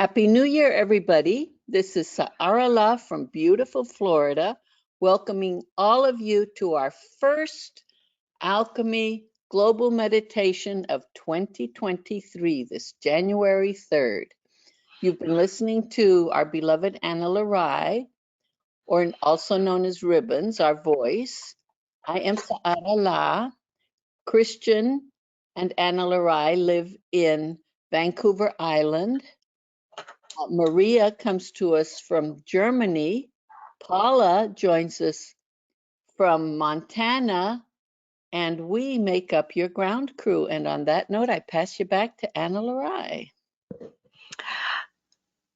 Happy New Year, everybody. This is Sa'arala from beautiful Florida, welcoming all of you to our first Alchemy Global Meditation of 2023, this January 3rd. You've been listening to our beloved Anna Larai, or also known as Ribbons, our voice. I am Sa'arala. Christian and Anna Larai live in Vancouver Island. Maria comes to us from Germany. Paula joins us from Montana, and we make up your ground crew. And on that note, I pass you back to Anna Larai.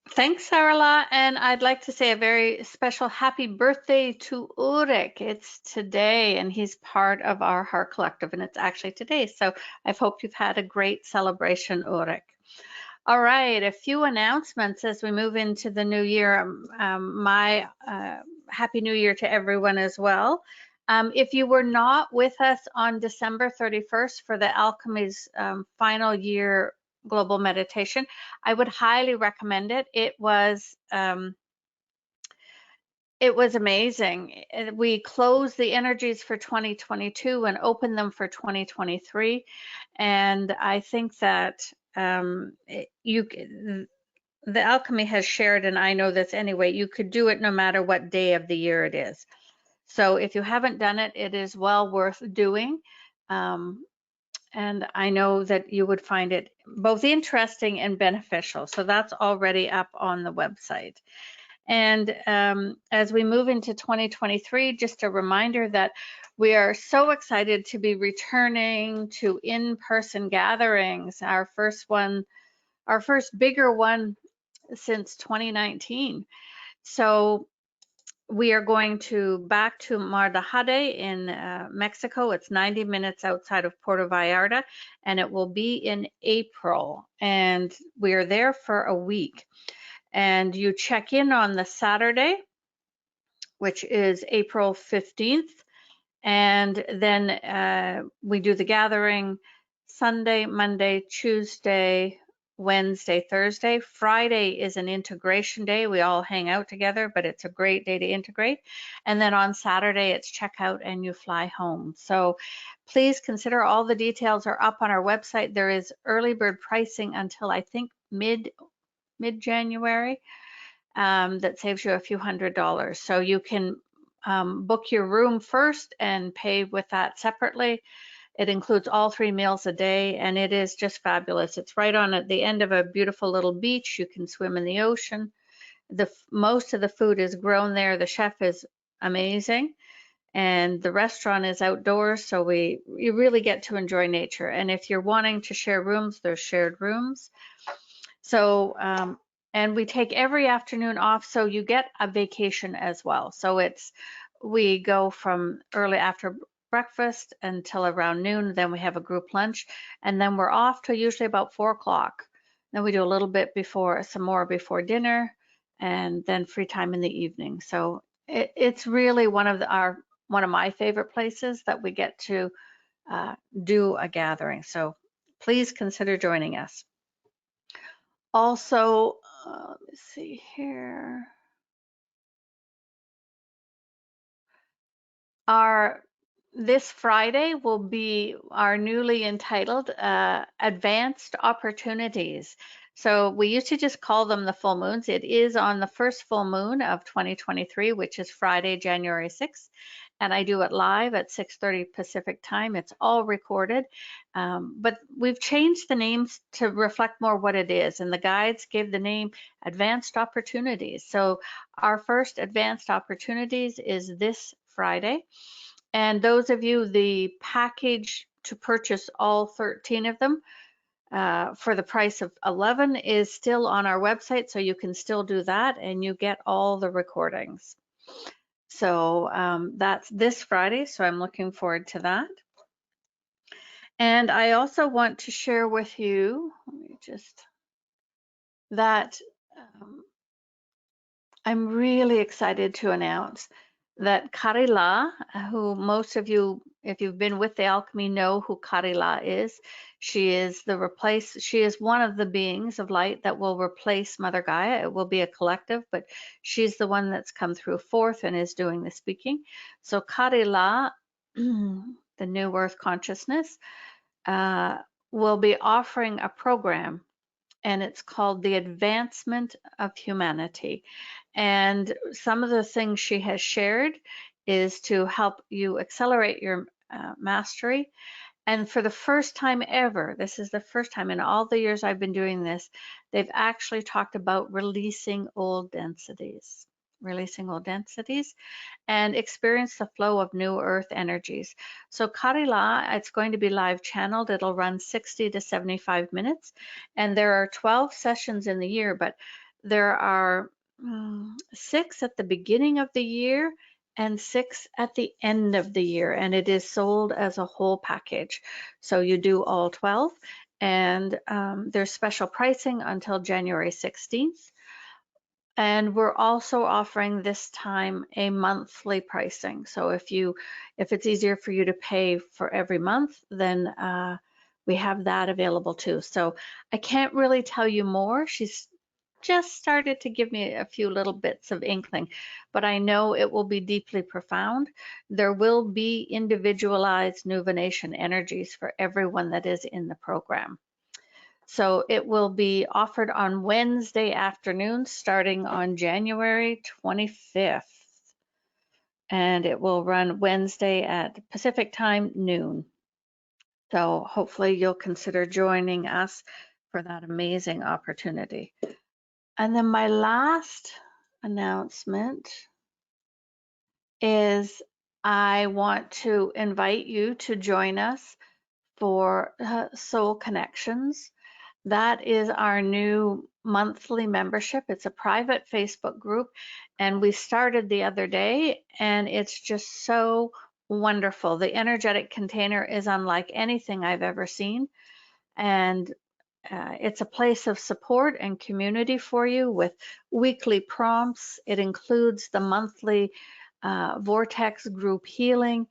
Thanks, Sarala, and I'd like to say a very special happy birthday to Ulrich. It's today, and he's part of our Heart Collective, and it's actually today. So I hope you've had a great celebration, Ulrich. All right, a few announcements as we move into the new year. My Happy New Year to everyone as well. If you were not with us on December 31st for the Alchemy's final year global meditation, I would highly recommend it. It was amazing. We closed the energies for 2022 and opened them for 2023, and I think that the Alchemy has shared, and I know this anyway, you could do it no matter what day of the year it is. So if you haven't done it, it is well worth doing. And I know that you would find it both interesting and beneficial. So that's already up on the website. And as we move into 2023, just a reminder that we are so excited to be returning to in-person gatherings. Our first bigger one since 2019. So we are going back to Mar de Jade in Mexico. It's 90 minutes outside of Puerto Vallarta, and it will be in April. And we are there for a week. And you check in on the Saturday, which is April 15th. And then we do the gathering Sunday, Monday, Tuesday, Wednesday, Thursday. Friday is an integration day. We all hang out together, but it's a great day to integrate. And then on Saturday, it's checkout and you fly home. So please consider, all the details are up on our website. There is early bird pricing until I think mid-January that saves you a few $100s. So you can book your room first and pay with that separately. It includes all 3 meals a day, and it is just fabulous. It's right on at the end of a beautiful little beach. You can swim in the ocean. Most of the food is grown there. The chef is amazing, and the restaurant is outdoors, so you really get to enjoy nature. And if you're wanting to share rooms, there's shared rooms. So, and we take every afternoon off, so you get a vacation as well. So we go from early after breakfast until around noon, then we have a group lunch, and then we're off to usually about 4 o'clock. Then we do a little bit some more before dinner, and then free time in the evening. So it's really one of my favorite places that we get to do a gathering. So please consider joining us. Also, let me see here. This Friday will be our newly entitled Advanced Opportunities. So we used to just call them the full moons. It is on the first full moon of 2023, which is Friday, January 6th. And I do it live at 6:30 Pacific time. It's all recorded, but we've changed the names to reflect more what it is. And the guides gave the name Advanced Opportunities. So our first Advanced Opportunities is this Friday. And those of you, the package to purchase all 13 of them for the price of 11 is still on our website, so you can still do that, and you get all the recordings. So that's this Friday, so I'm looking forward to that. And I also want to share with you, that I'm really excited to announce that Karila, who most of you, if you've been with the Alchemy, know who Karila is. She is one of the beings of light that will replace Mother Gaia. It will be a collective, but she's the one that's come through fourth and is doing the speaking. So Karila, the New Earth Consciousness, will be offering a program, and it's called the Advancement of Humanity. And some of the things she has shared is to help you accelerate your mastery. And for the first time ever, this is the first time in all the years I've been doing this, they've actually talked about releasing old densities. Releasing old densities and experience the flow of new earth energies. So Karila, it's going to be live channeled. It'll run 60 to 75 minutes. And there are 12 sessions in the year, but there are 6 at the beginning of the year and 6 at the end of the year. And it is sold as a whole package. So you do all 12. And there's special pricing until January 16th. And we're also offering this time a monthly pricing. So if it's easier for you to pay for every month, then we have that available too. So I can't really tell you more. She's just started to give me a few little bits of inkling, but I know it will be deeply profound. There will be individualized Nuvination energies for everyone that is in the program. So it will be offered on Wednesday afternoon starting on January 25th. And it will run Wednesday at Pacific time, noon. So hopefully you'll consider joining us for that amazing opportunity. And then my last announcement is I want to invite you to join us for Soul Connections. That is our new monthly membership. It's a private Facebook group, and we started the other day, and it's just so wonderful. The energetic container is unlike anything I've ever seen, and it's a place of support and community for you with weekly prompts. It includes the monthly Vortex group healing.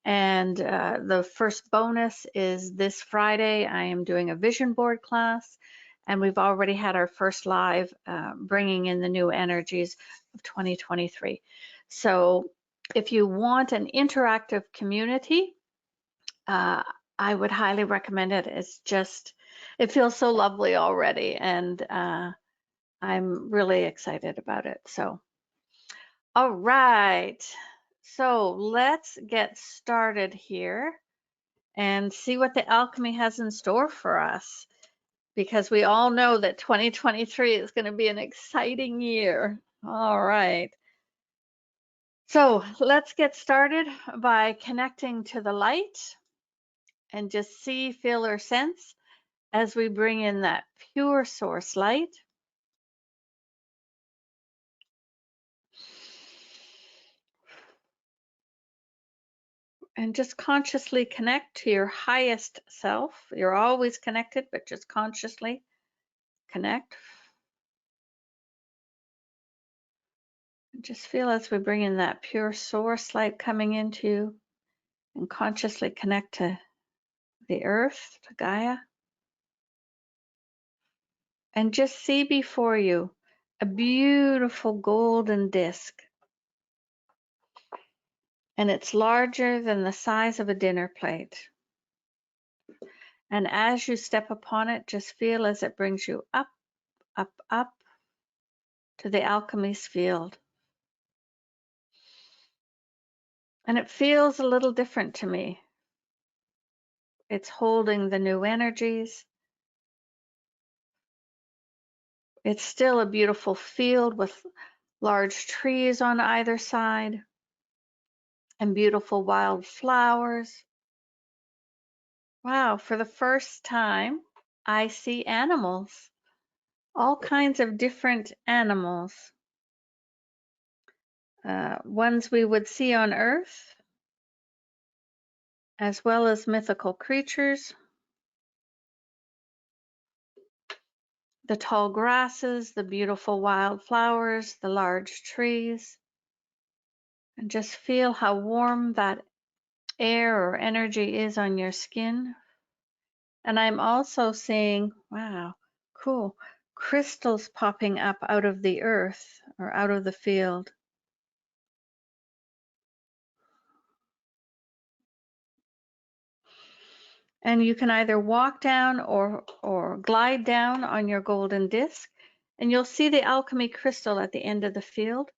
And the first bonus is this Friday. I am doing a vision board class, and we've already had our first live bringing in the new energies of 2023. So if you want an interactive community, I would highly recommend it. It feels so lovely already, and I'm really excited about it. So, all right. So let's get started here and see what the Alchemy has in store for us, because we all know that 2023 is going to be an exciting year. All right. So let's get started by connecting to the light and just see, feel, or sense as we bring in that pure source light. And just consciously connect to your highest self. You're always connected, but just consciously connect. Just feel as we bring in that pure source light coming into you, and consciously connect to the earth, to Gaia. And just see before you a beautiful golden disc. And it's larger than the size of a dinner plate. And as you step upon it, just feel as it brings you up, up, up to the Alchemy's field. And it feels a little different to me. It's holding the new energies. It's still a beautiful field with large trees on either side and beautiful wild flowers. Wow, for the first time, I see animals, all kinds of different animals. Ones we would see on Earth, as well as mythical creatures. The tall grasses, the beautiful wild flowers, the large trees. And just feel how warm that air or energy is on your skin. And I'm also seeing, wow, cool, crystals popping up out of the earth or out of the field. And you can either walk down or glide down on your golden disc, and you'll see the alchemy crystal at the end of the field.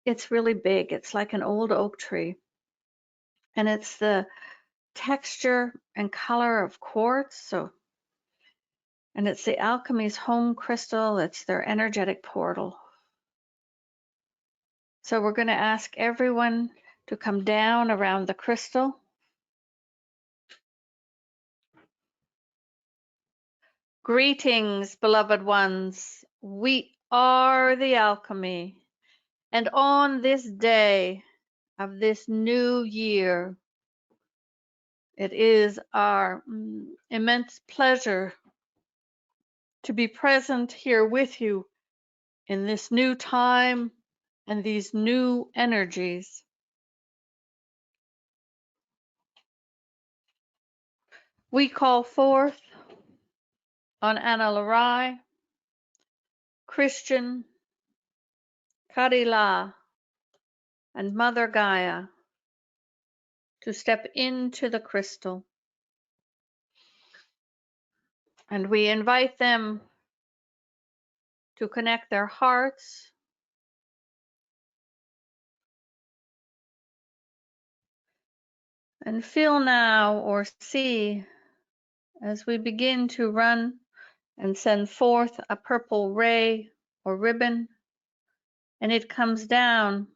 It's really big. It's like an old oak tree. And it's the texture and color of quartz. And it's the alchemy's home crystal. It's their energetic portal. So we're going to ask everyone to come down around the crystal. Greetings, beloved ones. We are the alchemy. And on this day of this new year, it is our immense pleasure to be present here with you in this new time and these new energies. We call forth on Anna Larai, Christian, Karila, and Mother Gaia to step into the crystal. And we invite them to connect their hearts and feel now or see as we begin to run and send forth a purple ray or ribbon, and it comes down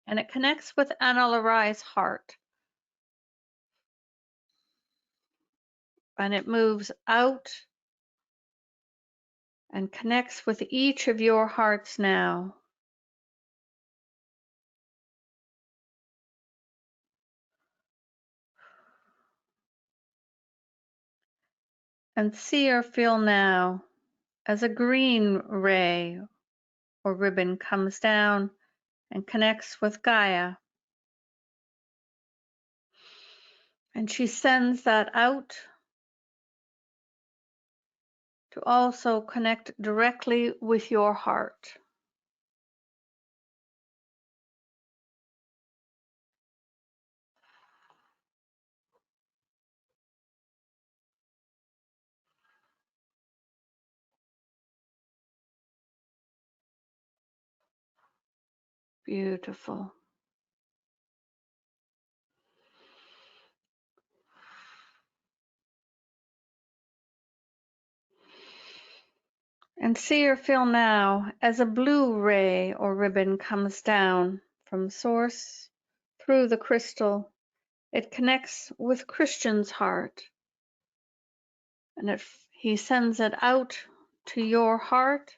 and it connects with Anna Larai's heart. And it moves out and connects with each of your hearts now. And see or feel now as a green ray or ribbon comes down and connects with Gaia. And she sends that out to also connect directly with your heart. Beautiful. And see or feel now as a blue ray or ribbon comes down from source through the crystal. It connects with Christian's heart. And he sends it out to your heart.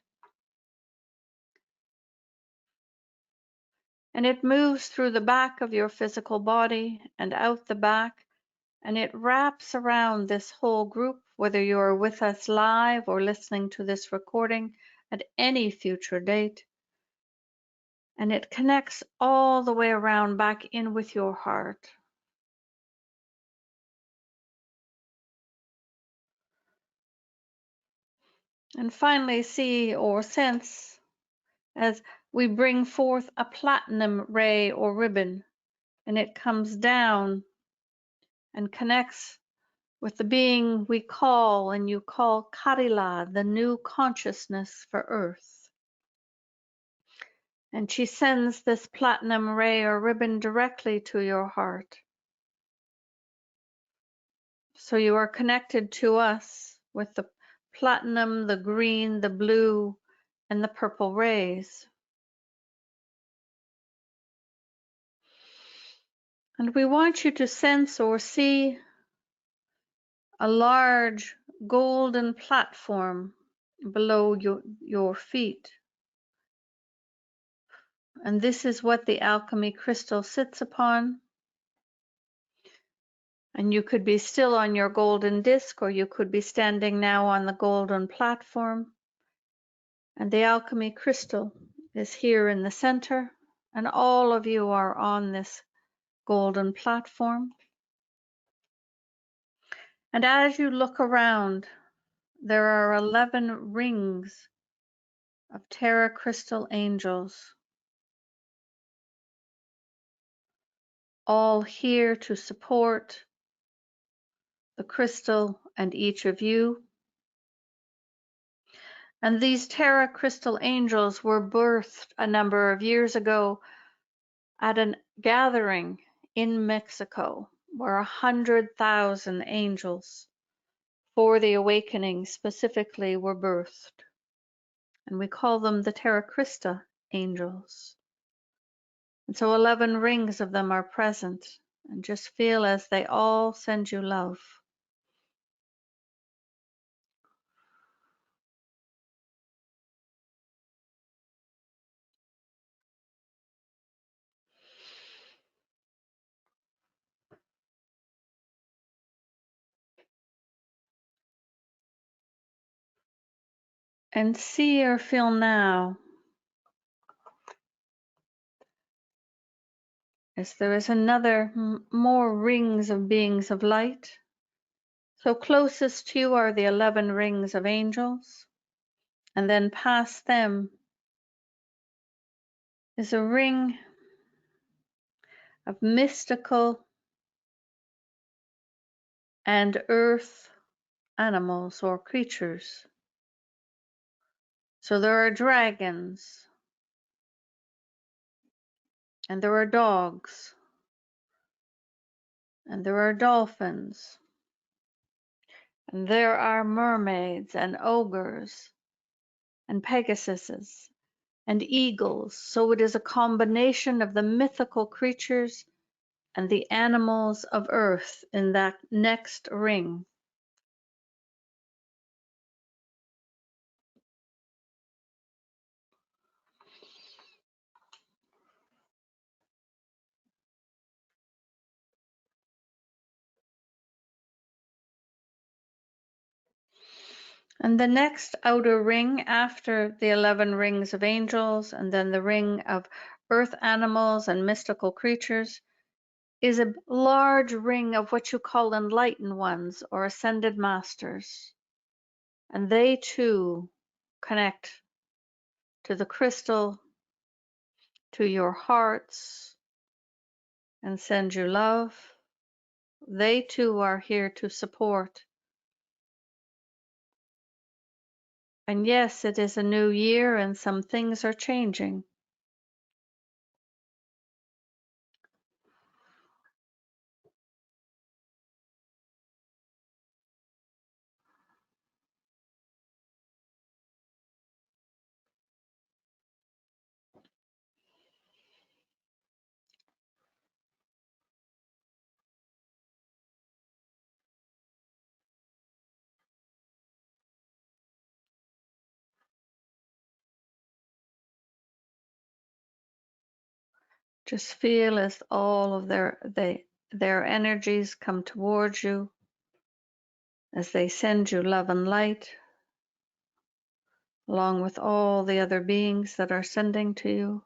And it moves through the back of your physical body and out the back. And it wraps around this whole group, whether you're with us live or listening to this recording at any future date. And it connects all the way around back in with your heart. And finally, see or sense as we bring forth a platinum ray or ribbon, and it comes down and connects with the being we call, and you call Karila, the new consciousness for Earth. And she sends this platinum ray or ribbon directly to your heart. So you are connected to us with the platinum, the green, the blue, and the purple rays. And we want you to sense or see a large golden platform below your feet. And this is what the alchemy crystal sits upon. And you could be still on your golden disc, or you could be standing now on the golden platform. And the alchemy crystal is here in the center, and all of you are on this golden platform. And as you look around, there are 11 rings of Terra crystal angels, all here to support the crystal and each of you. And these Terra crystal angels were birthed a number of years ago at a gathering in Mexico where 100,000 angels for the awakening specifically were birthed. And we call them the Terra Christa angels. And so 11 rings of them are present, and just feel as they all send you love. And see or feel now as there is another more rings of beings of light. So closest to you are the 11 rings of angels, and then past them is a ring of mystical and earth animals or creatures. So there are dragons, and there are dogs, and there are dolphins, and there are mermaids and ogres and pegasuses and eagles. So it is a combination of the mythical creatures and the animals of earth in that next ring. And the next outer ring after the 11 rings of angels and then the ring of earth animals and mystical creatures is a large ring of what you call enlightened ones or ascended masters. And they too connect to the crystal, to your hearts, and send you love. They too are here to support. And yes, it is a new year and some things are changing. Just feel as all of their energies come towards you as they send you love and light, along with all the other beings that are sending to you.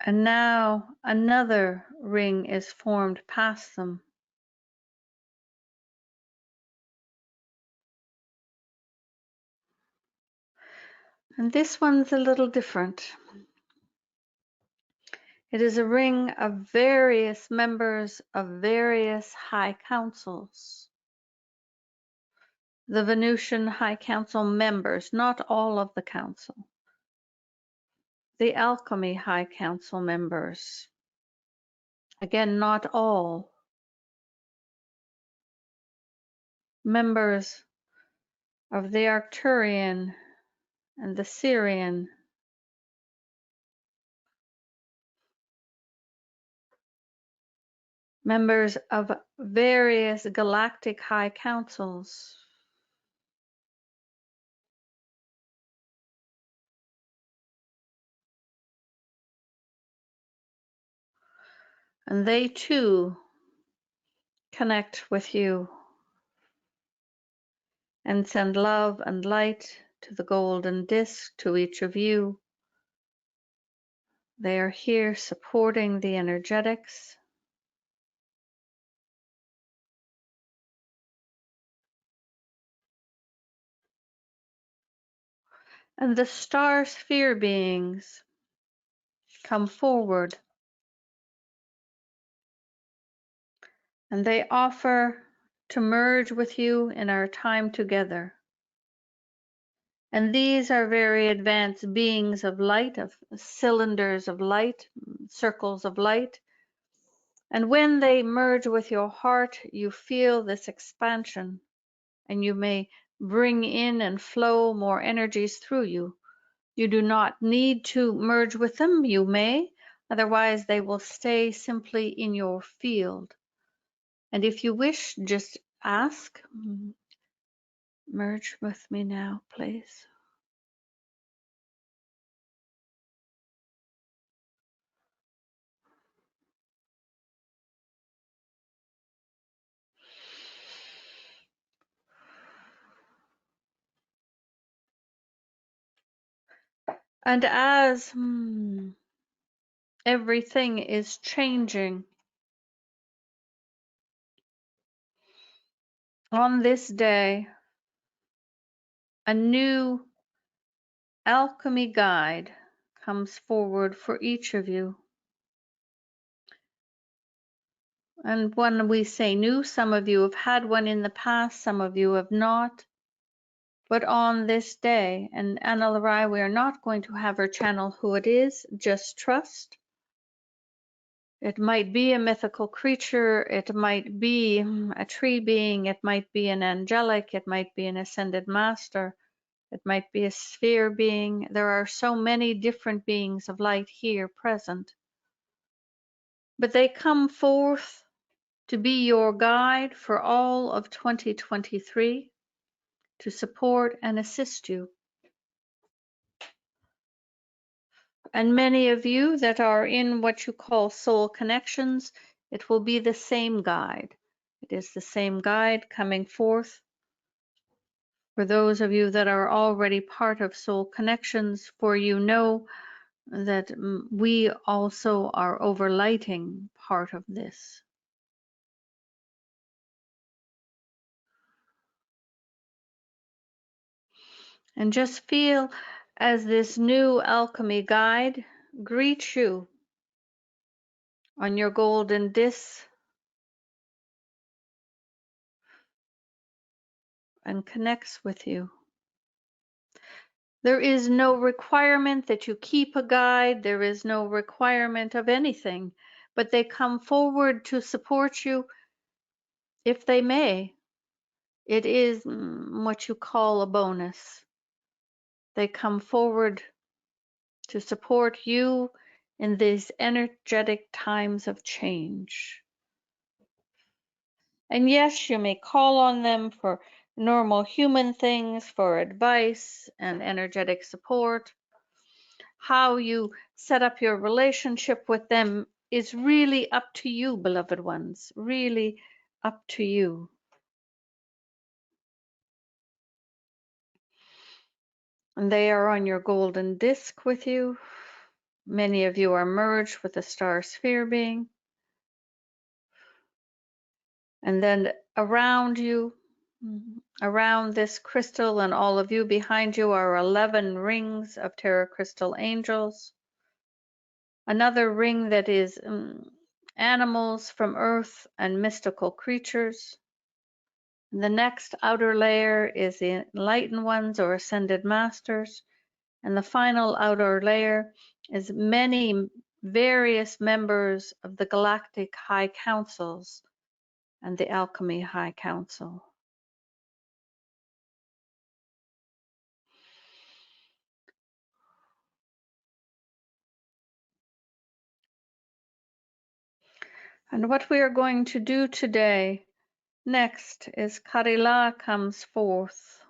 And now another ring is formed past them. And this one's a little different. It is a ring of various members of various high councils. The Venusian High Council members, not all of the council. The Alchemy High Council members. Again, not all. Members of the Arcturian and the Syrian. Members of various galactic high councils. And they too connect with you. and send love and light to the golden disc, to each of you. They are here supporting the energetics. And the star sphere beings come forward, and they offer to merge with you in our time together. And these are very advanced beings of light, of cylinders of light, circles of light. And when they merge with your heart, you feel this expansion, and you may bring in and flow more energies through you. You do not need to merge with them. You may, otherwise they will stay simply in your field. And if you wish, just ask, merge with me now, please. And as everything is changing on this day, a new alchemy guide comes forward for each of you. And when we say new, some of you have had one in the past, some of you have not. But on this day, and Anna Larai, we are not going to have her channel who it is, just trust. It might be a mythical creature, it might be a tree being, it might be an angelic, it might be an ascended master, it might be a sphere being. There are so many different beings of light here present. But they come forth to be your guide for all of 2023, to support and assist you. And many of you that are in what you call soul connections, it will be the same guide. It is the same guide coming forth. For those of you that are already part of soul connections, for you know that we also are overlighting part of this. And just feel as this new alchemy guide greets you on your golden disc and connects with you. There is no requirement that you keep a guide. There is no requirement of anything, but they come forward to support you if they may. It is what you call a bonus. They come forward to support you in these energetic times of change. And yes, you may call on them for normal human things, for advice and energetic support. How you set up your relationship with them is really up to you, beloved ones, really up to you. And they are on your golden disc with you. Many of you are merged with a star sphere being. And then around you, around this crystal and all of you behind you are 11 rings of Terra Crystal angels. Another ring that is animals from earth and mystical creatures. The next outer layer is the enlightened ones or ascended masters. And the final outer layer is many various members of the galactic high councils and the alchemy high council. And what we are going to do today next is Karila comes forth,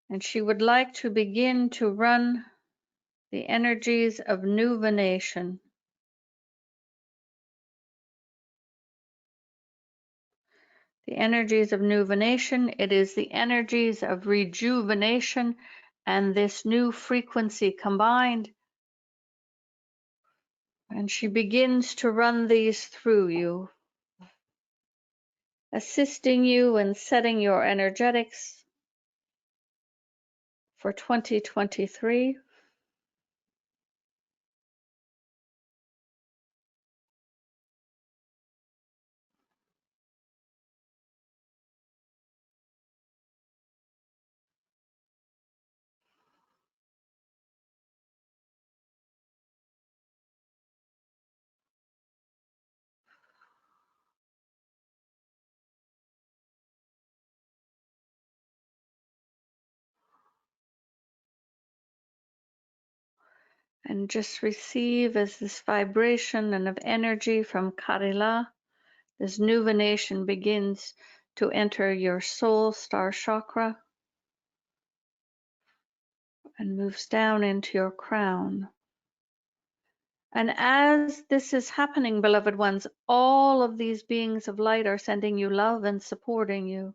and she would like to begin to run the energies of nuvination. the energies of nuvination. It is the energies of rejuvenation and this new frequency combined. And she begins to run these through you, assisting you in setting your energetics for 2023. And just receive as this vibration and of energy from Karila, this nuvination begins to enter your soul star chakra and moves down into your crown. And as this is happening, beloved ones, all of these beings of light are sending you love and supporting you.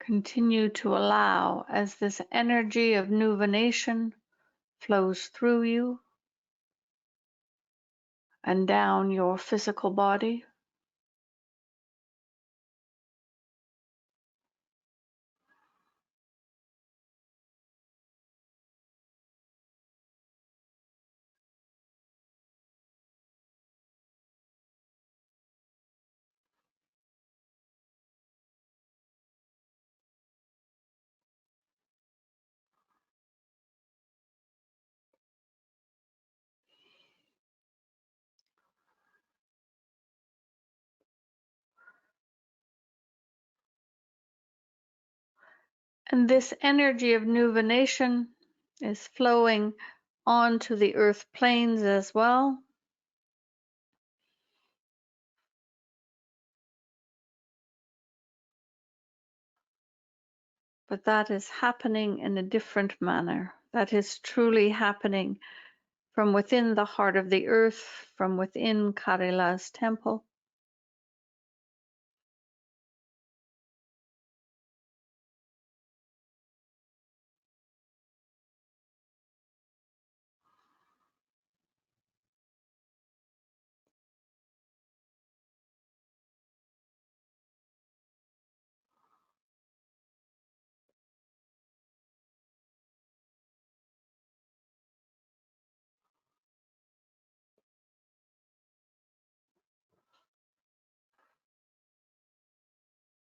Continue to allow as this energy of nuvination flows through you and down your physical body. And this energy of nuvination is flowing onto the earth planes as well. But that is happening in a different manner. That is truly happening from within the heart of the earth, from within Karila's temple.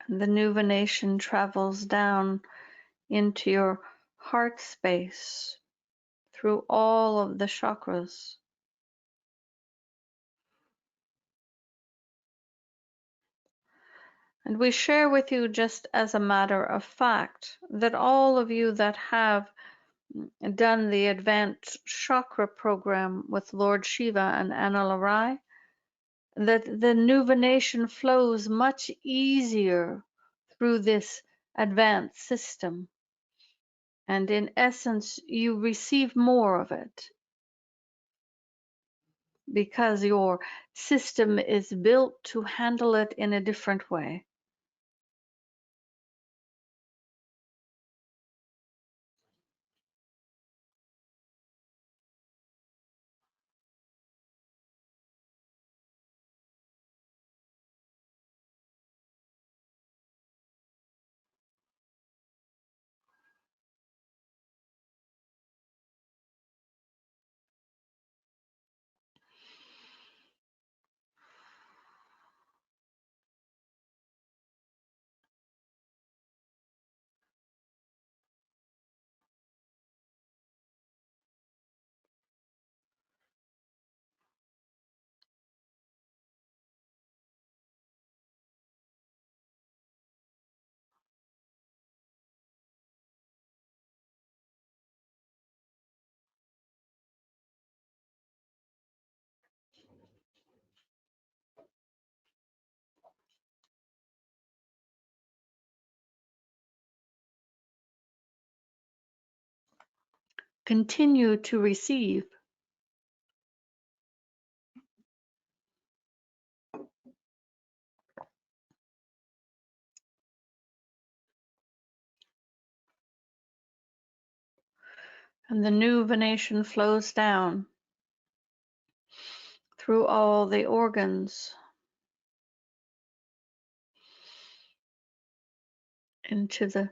And the nuvination travels down into your heart space through all of the chakras. And we share with you, just as a matter of fact, that all of you that have done the advanced chakra program with Lord Shiva and Analarai, that the nuvination flows much easier through this advanced system. And in essence, you receive more of it because your system is built to handle it in a different way. Continue to receive. And the new Venation flows down through all the organs into the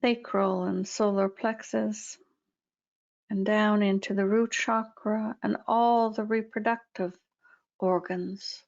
sacral and solar plexus and down into the root chakra and all the reproductive organs.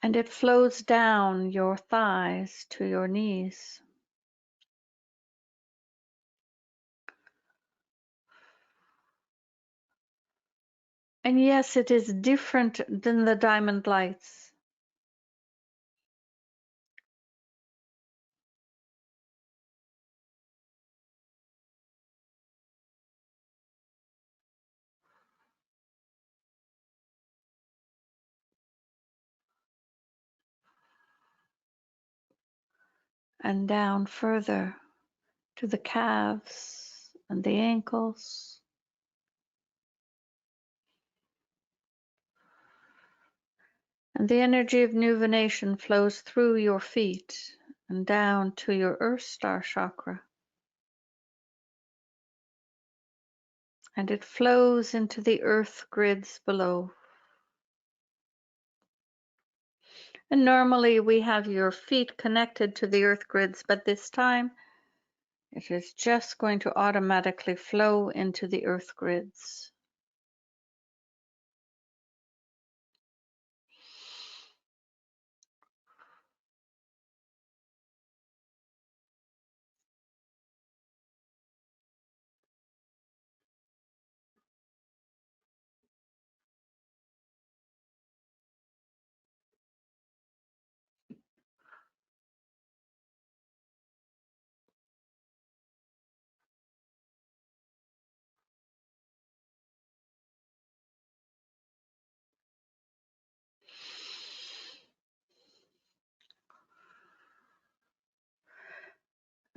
And it flows down your thighs to your knees. And yes, it is different than the diamond lights. And down further to the calves and the ankles. And the energy of new Venation flows through your feet and down to your Earth Star chakra. And it flows into the earth grids below. And normally we have your feet connected to the earth grids, but this time it is just going to automatically flow into the earth grids.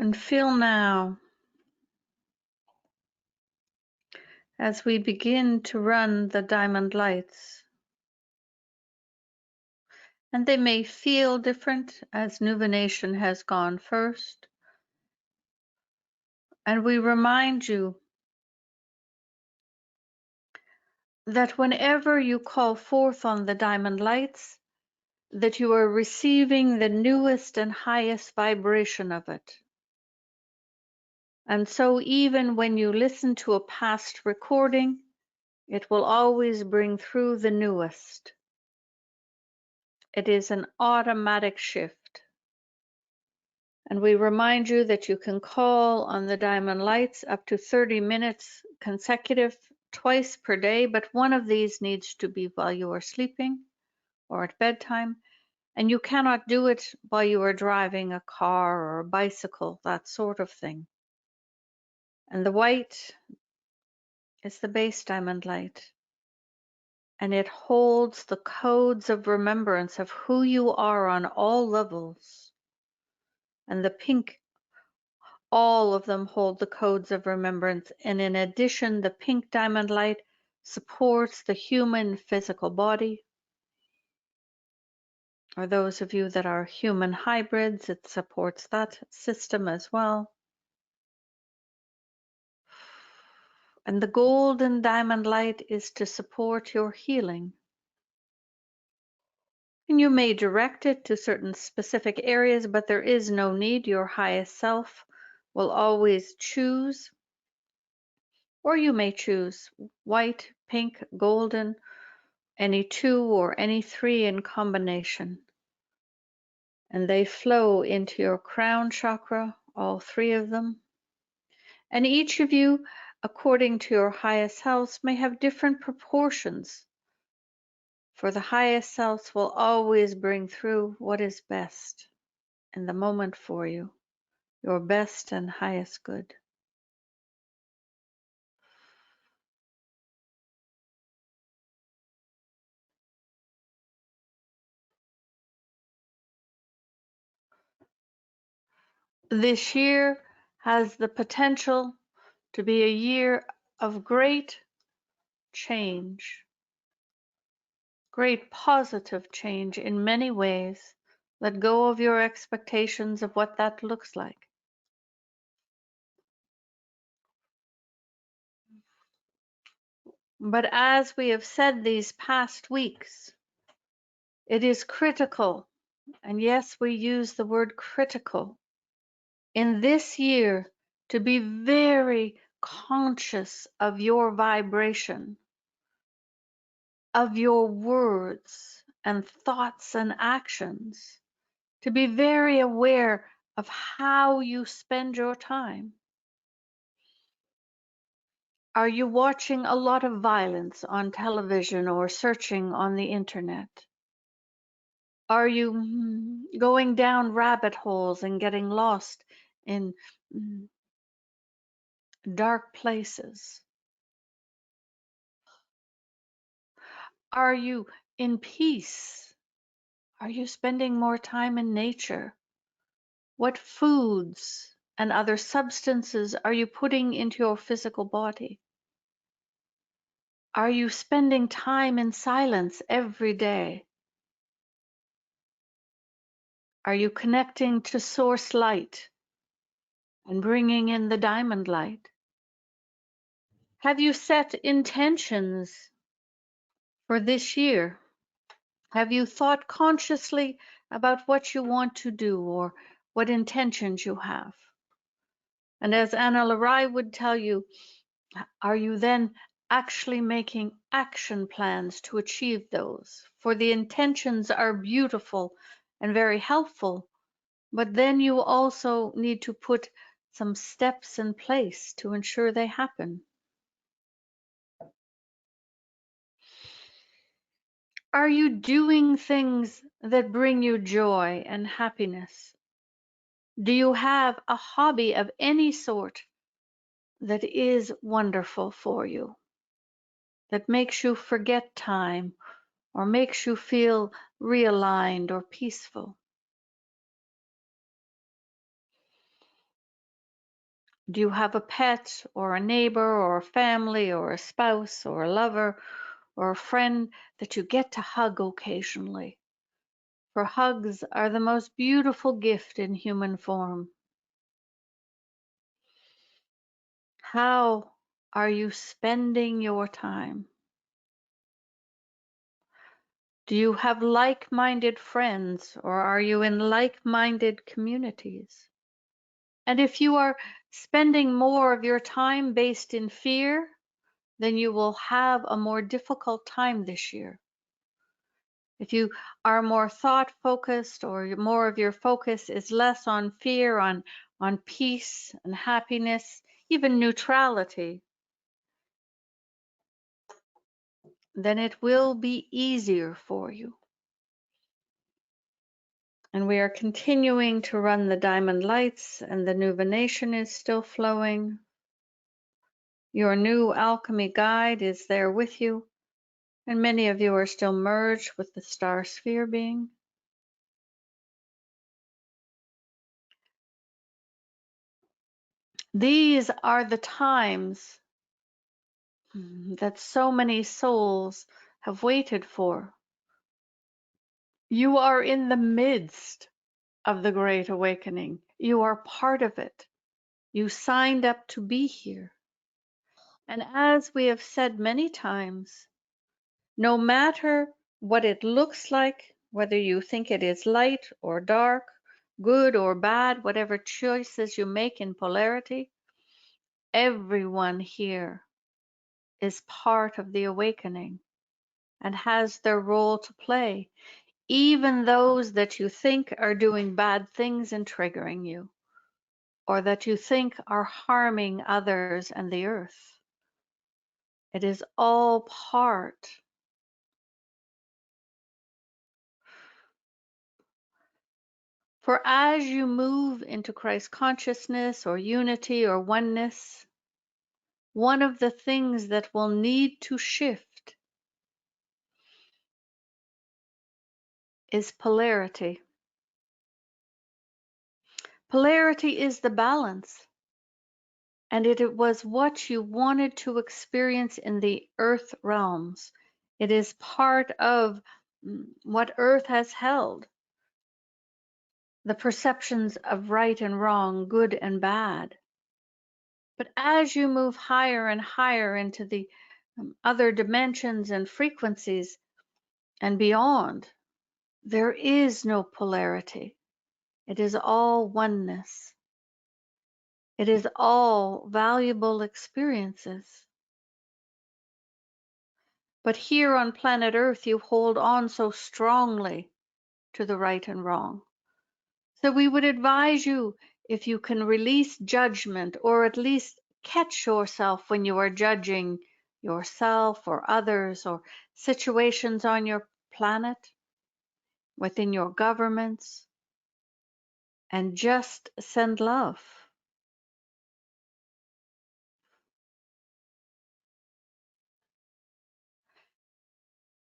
And feel now, as we begin to run the diamond lights, and they may feel different as new Venation has gone first. And we remind you that whenever you call forth on the diamond lights, that you are receiving the newest and highest vibration of it. And so even when you listen to a past recording, it will always bring through the newest. It is an automatic shift. And we remind you that you can call on the diamond lights up to 30 minutes consecutive, twice per day, but one of these needs to be while you are sleeping or at bedtime. And you cannot do it while you are driving a car or a bicycle, that sort of thing. And the white is the base diamond light. And it holds the codes of remembrance of who you are on all levels. And the pink, all of them hold the codes of remembrance. And in addition, the pink diamond light supports the human physical body. Or those of you that are human hybrids, it supports that system as well. And the golden diamond light is to support your healing. And you may direct it to certain specific areas, but there is no need. Your highest self will always choose, or you may choose white, pink, golden, any two or any three in combination. And they flow into your crown chakra, all three of them. And each of you, according to your highest selves, may have different proportions. For the highest selves will always bring through what is best in the moment for you. your best and highest good. This year has the potential to be a year of great change, great positive change in many ways. Let go of your expectations of what that looks like. But as we have said these past weeks, it is critical, and yes, we use the word critical, in this year to be very conscious of your vibration, of your words and thoughts and actions, to be very aware of how you spend your time. Are you watching a lot of violence on television or searching on the internet? Are you going down rabbit holes and getting lost in dark places? Are you in peace? Are you spending more time in nature? What foods and other substances are you putting into your physical body? Are you spending time in silence every day? Are you connecting to source light and bringing in the diamond light? Have you set intentions for this year? Have you thought consciously about what you want to do or what intentions you have? And as Anna Larai would tell you, are you then actually making action plans to achieve those? For the intentions are beautiful and very helpful, but then you also need to put some steps in place to ensure they happen. Are you doing things that bring you joy and happiness? Do you have a hobby of any sort that is wonderful for you, that makes you forget time or makes you feel realigned or peaceful? Do you have a pet or a neighbor or a family or a spouse or a lover or a friend that you get to hug occasionally? For hugs are the most beautiful gift in human form. How are you spending your time? Do you have like-minded friends, or are you in like-minded communities? And if you are spending more of your time based in fear, then you will have a more difficult time this year. If you are more thought-focused, or more of your focus is less on fear, on peace and happiness, even neutrality, then it will be easier for you. And we are continuing to run the diamond lights, and the nuvination is still flowing. Your new alchemy guide is there with you, and many of you are still merged with the star sphere being. These are the times that so many souls have waited for. You are in the midst of the Great Awakening. You are part of it. You signed up to be here. And as we have said many times, no matter what it looks like, whether you think it is light or dark, good or bad, whatever choices you make in polarity, everyone here is part of the awakening and has their role to play, even those that you think are doing bad things and triggering you, or that you think are harming others and the earth. It is all part For as you move into Christ consciousness or unity or oneness, one of the things that will need to shift is polarity. Polarity is the balance, and it was what you wanted to experience in the earth realms. It is part of what earth has held, the perceptions of right and wrong, good and bad. But as you move higher and higher into the other dimensions and frequencies and beyond, there is no polarity. It is all oneness. It is all valuable experiences. But here on planet Earth, you hold on so strongly to the right and wrong. So we would advise you, if you can release judgment, or at least catch yourself when you are judging yourself or others or situations on your planet, within your governments, and just send love.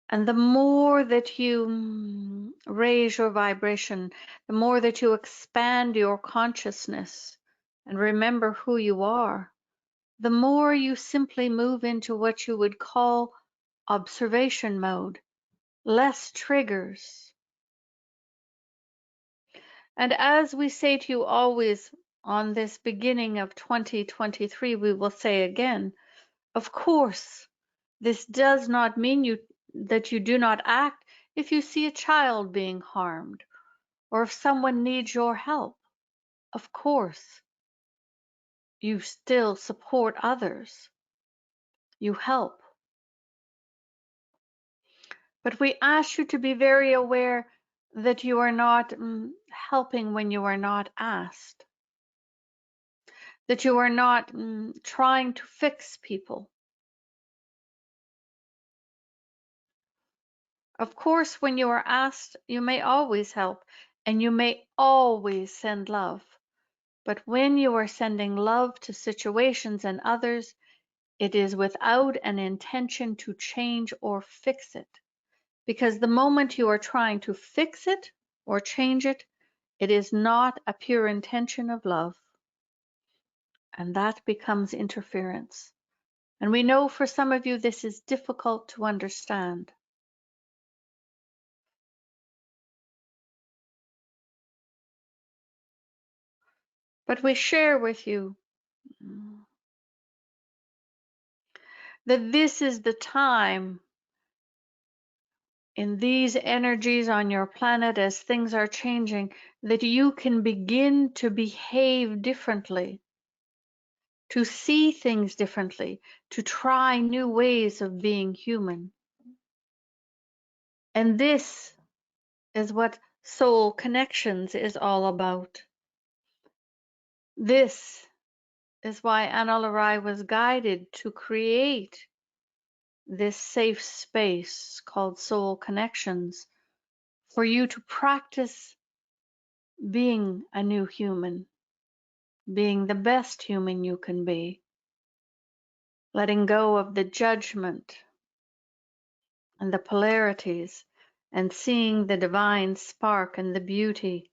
And the more that you raise your vibration, the more that you expand your consciousness and remember who you are, the more you simply move into what you would call observation mode, less triggers. And as we say to you always on this beginning of 2023, we will say again, of course, this does not mean that you do not act if you see a child being harmed or if someone needs your help. Of course, you still support others. You help. But we ask you to be very aware that you are not helping when you are not asked, that you are not trying to fix people. Of course, when you are asked, you may always help and you may always send love. But when you are sending love to situations and others, it is without an intention to change or fix it. Because the moment you are trying to fix it or change it, it is not a pure intention of love. And that becomes interference. And we know for some of you this is difficult to understand. But we share with you that this is the time in these energies on your planet as things are changing that you can begin to behave differently, to see things differently, to try new ways of being human. And this is what Soul Connections is all about. This is why Anna Larai was guided to create this safe space called Soul Connections for you to practice being a new human, being the best human you can be, letting go of the judgment and the polarities, and seeing the divine spark and the beauty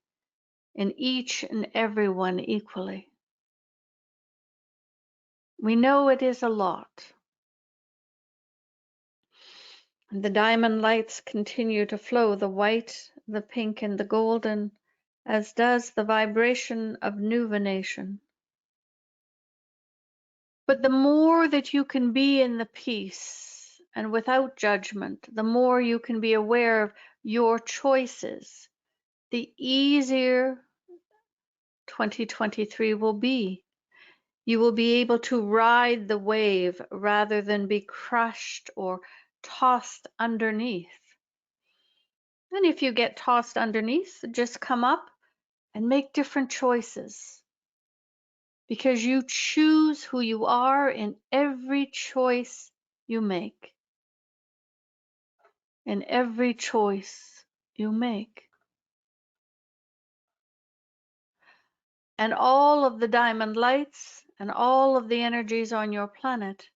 in each and every one equally. We know it is a lot. And the diamond lights continue to flow, the white, the pink, and the golden, as does the vibration of nuvination. But the more that you can be in the peace and without judgment, the more you can be aware of your choices, the easier 2023 will be. You will be able to ride the wave rather than be crushed or tossed underneath. And if you get tossed underneath, just come up and make different choices. Because you choose who you are in every choice you make. In every choice you make. And all of the diamond lights and all of the energies on your planet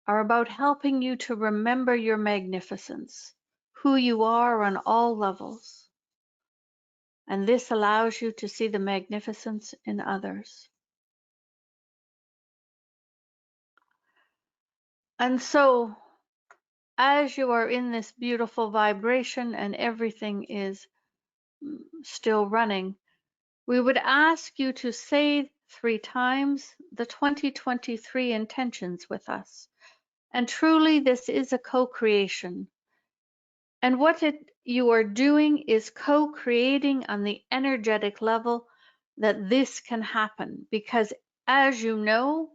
are about helping you to remember your magnificence, who you are on all levels. And this allows you to see the magnificence in others. And so, as you are in this beautiful vibration and everything is still running, we would ask you to say 3 times the 2023 intentions with us. And truly, this is a co-creation. And what you are doing is co-creating on the energetic level that this can happen. Because as you know,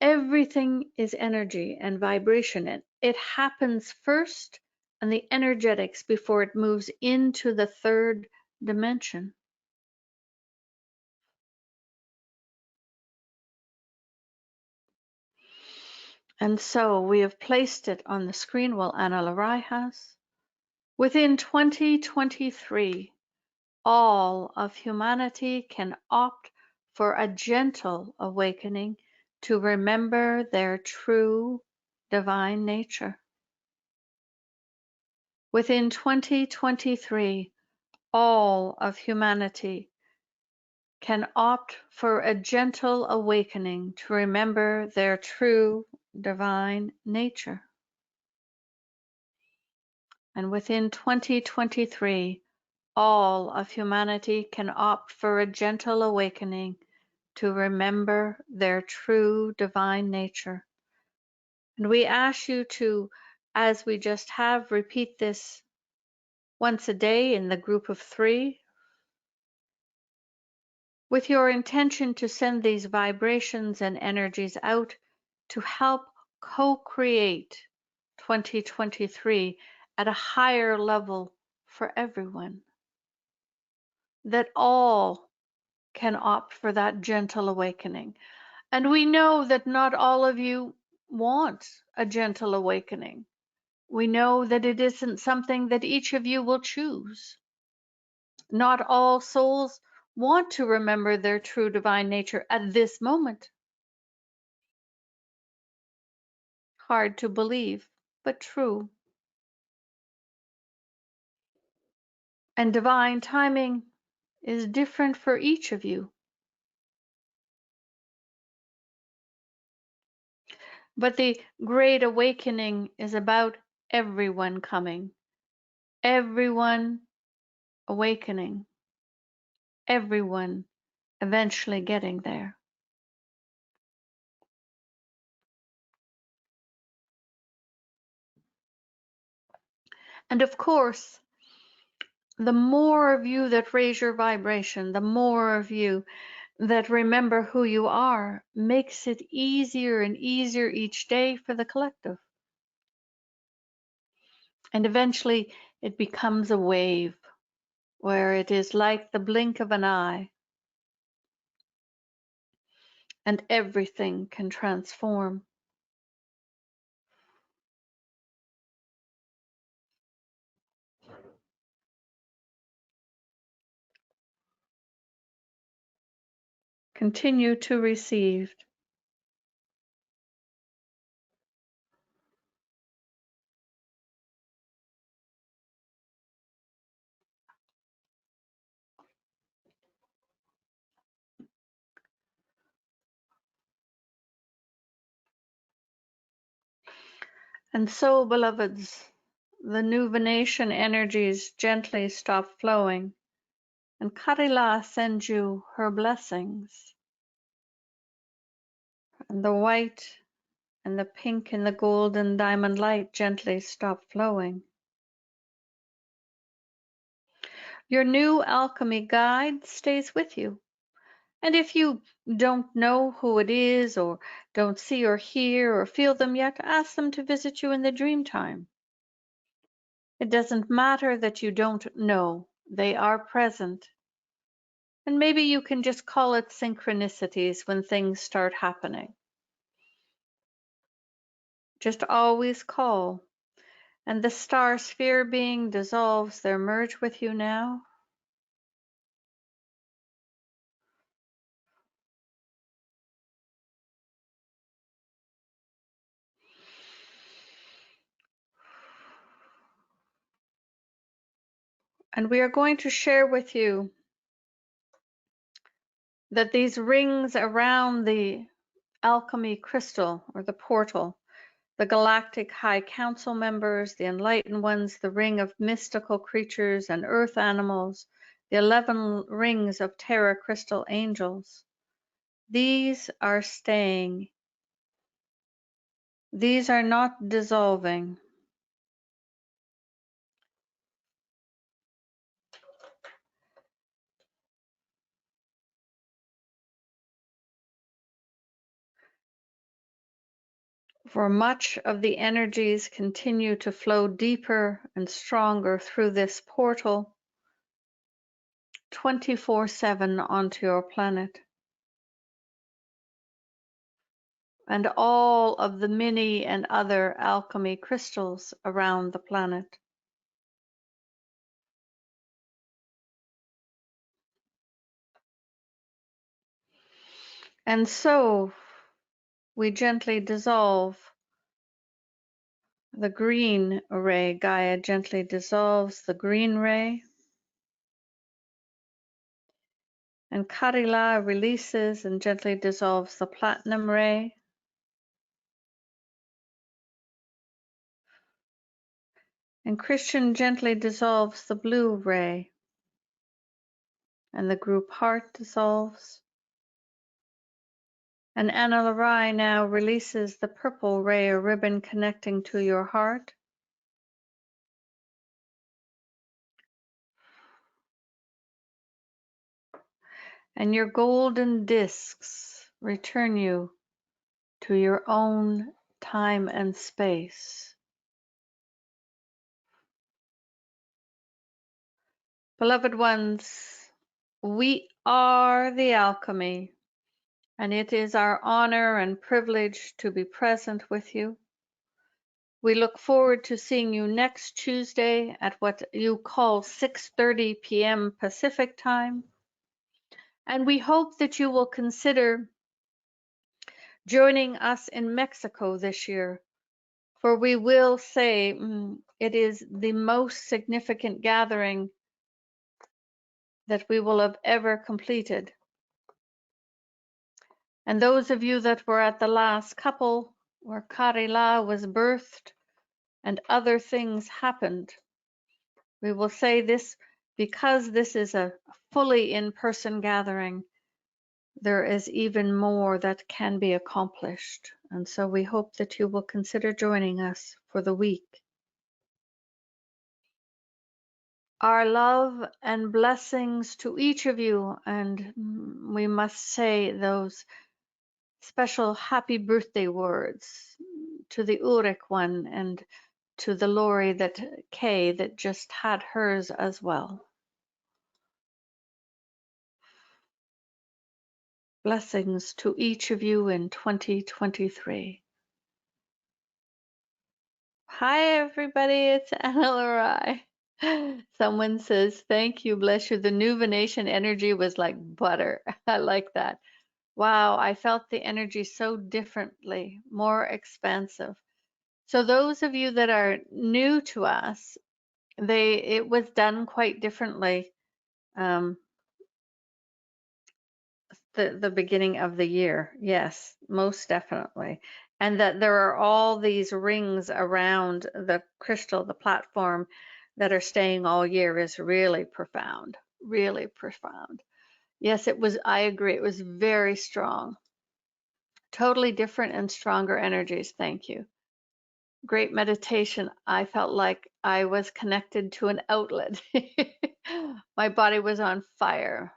everything is energy and vibration. And it happens first on the energetics before it moves into the 3rd dimension. And so we have placed it on the screen while Anna Larai has. Within 2023, all of humanity can opt for a gentle awakening to remember their true divine nature. Within 2023, all of humanity can opt for a gentle awakening to remember their true divine nature. And within 2023, all of humanity can opt for a gentle awakening to remember their true divine nature. And we ask you to, as we just have, repeat this once a day in the group of 3, with your intention to send these vibrations and energies out to help co-create 2023 at a higher level for everyone. That all can opt for that gentle awakening. And we know that not all of you want a gentle awakening. We know that it isn't something that each of you will choose. Not all souls want to remember their true divine nature at this moment. Hard to believe, but true. And divine timing is different for each of you. But the Great Awakening is about everyone coming, everyone awakening, everyone eventually getting there. And of course, the more of you that raise your vibration, the more of you that remember who you are, makes it easier and easier each day for the collective. And eventually it becomes a wave where it is like the blink of an eye and everything can transform. Continue to receive. And so, beloveds, the Nuvenation energies gently stop flowing, and Karila sends you her blessings. And the white and the pink and the golden diamond light gently stop flowing. Your new alchemy guide stays with you. And if you don't know who it is, or don't see or hear or feel them yet, ask them to visit you in the dream time. It doesn't matter that you don't know, they are present. And maybe you can just call it synchronicities when things start happening. Just always call. And the star sphere being dissolves their merge with you now. And we are going to share with you that these rings around the alchemy crystal or the portal, the galactic high council members, the enlightened ones, the ring of mystical creatures and earth animals, the 11 rings of Terra crystal angels, these are staying. These are not dissolving. For much of the energies continue to flow deeper and stronger through this portal 24/7 onto your planet. And all of the many and other alchemy crystals around the planet. And so we gently dissolve the green ray. Gaia gently dissolves the green ray. And Karila releases and gently dissolves the platinum ray. And Christian gently dissolves the blue ray. And the group heart dissolves. And Anna Larai now releases the purple ray or ribbon connecting to your heart. And your golden discs return you to your own time and space. Beloved ones, we are the alchemy, and it is our honor and privilege to be present with you. We look forward to seeing you next Tuesday at what you call 6:30 p.m. Pacific time. And we hope that you will consider joining us in Mexico this year, for we will say it is the most significant gathering that we will have ever completed. And those of you that were at the last couple where Karila was birthed and other things happened, we will say this because this is a fully in-person gathering, there is even more that can be accomplished. And so we hope that you will consider joining us for the week. Our love and blessings to each of you, and we must say those special happy birthday words to the Urek one and to the Lori Kay that just had hers as well. Blessings to each of you in 2023. Hi everybody, it's Anna Larai. Someone says, thank you, bless you. The new Venetian energy was like butter. I like that. Wow, I felt the energy so differently, more expansive. So those of you that are new to us, it was done quite differently the beginning of the year. Yes, most definitely. And that there are all these rings around the crystal, the platform, that are staying all year is really profound, really profound. Yes, it was, I agree, it was very strong. Totally different and stronger energies. Thank you. Great meditation. I felt like I was connected to an outlet. My body was on fire.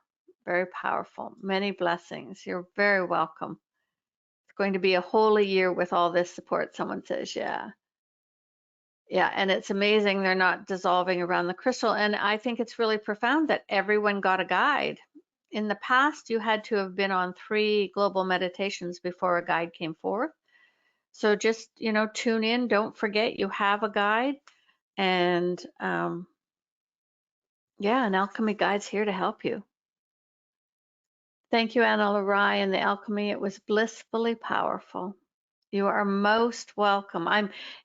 Very powerful. Many blessings. You're very welcome. It's going to be a holy year with all this support, someone says. Yeah. Yeah, and it's amazing they're not dissolving around the crystal. And I think it's really profound that everyone got a guide. In the past, you had to have been on 3 global meditations before a guide came forth. So just, tune in. Don't forget you have a guide. And yeah, an alchemy guide's here to help you. Thank you, Anna Larai and the alchemy. It was blissfully powerful. You are most welcome.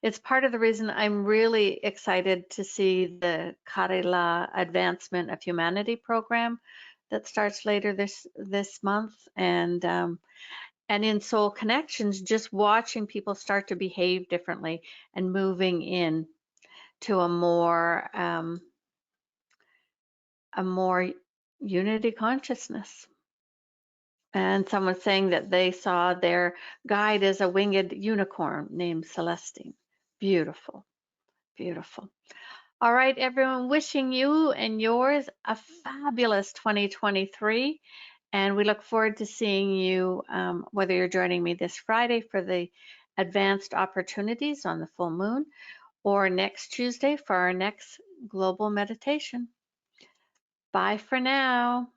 It's part of the reason I'm really excited to see the Karela Advancement of Humanity program that starts later this month, and in Soul Connections, just watching people start to behave differently and moving in to a more unity consciousness. And someone saying that they saw their guide as a winged unicorn named Celestine. Beautiful, beautiful. All right, everyone, wishing you and yours a fabulous 2023. And we look forward to seeing you, whether you're joining me this Friday for the advanced opportunities on the full moon, or next Tuesday for our next global meditation. Bye for now.